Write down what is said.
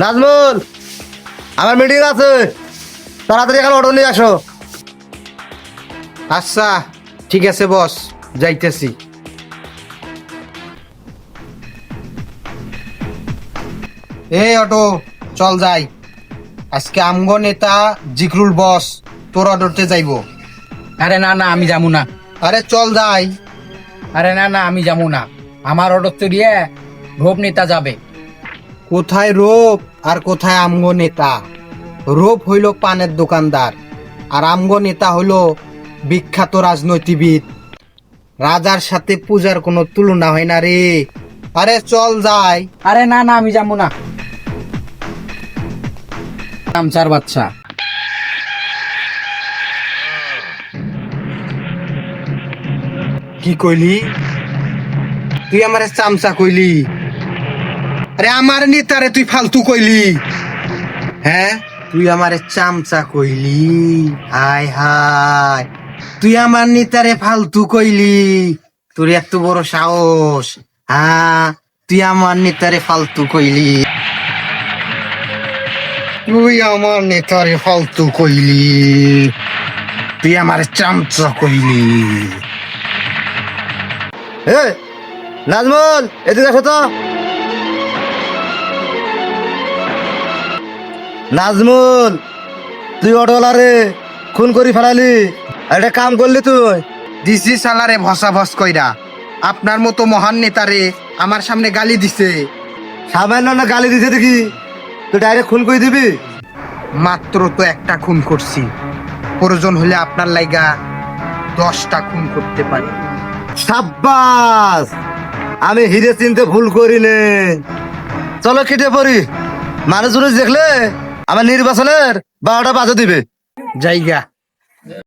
নাজমুল, আমার মিটিং আছে, তাড়াতাড়ি এখানে অটো নিয়ে আসো। আচ্ছা ঠিক আছে বস, যাইতেছি। এই অটো, চল যাই। আজকে আমগো নেতা জিকরুল বস তোর অর্ডারতে যাইবো। আরে না না, আমি যাবো না। আরে চল যাই। আরে না না, আমি যাবো না। আমার অর্ডার তো দিয়ে রূপ নেতা যাবে। কোথায় রূপ আর কোথায় আমগো নেতা? রূপ হইল পানের দোকানদার, আর আমগো নেতা হইল বিখ্যাত রাজনীতিবিদ। রাজার সাথে পূজার কোনো তুলনা হয় না রে। আরে চল যাই। আরে না না, আমি যাবো না। চামচার বাচ্চা। কি কইলি? তুই আমারে চামচা কইলি? আরে আমার নেতারে তুই ফালতু কইলি? হ্যাঁ, তুই আমারে চামচা কইলি? হায় হায়, তুই আমার নেতারে ফালতু কইলি? তোর এত বড় সাহস? হ্যাঁ, তুই আমার নেতারে ফালতু কইলি? তুই আমার নেতারে ফালতু কইলি? তুই আমারে চামচা কইলি? এ নাজমুল, এদিকে আসো তো। নাজমুল, তুই অটোওয়ালারে খুন করে ফেলালি, আর একটা কাম করলি তুই। দিছি সালারে ভসা ভস কইরা। আপনার মতো মহান নেতারে আমার সামনে গালি দিছে। সামান্য না গালি দিছে দেখি, তুই ডাইরেক্ট খুন করে দিবি? মাত্র তো একটা খুন করছি, প্রয়োজন হলে আপনার লাইগা 10টা খুন করতে পারি। সাব্বাস, আমি হিরে চিনতে ভুল করিনি। চলো কেটে পড়ি, মানুষ দেখলে আমার নির্বাচনের 12টা বাজে দিবে। জায়গা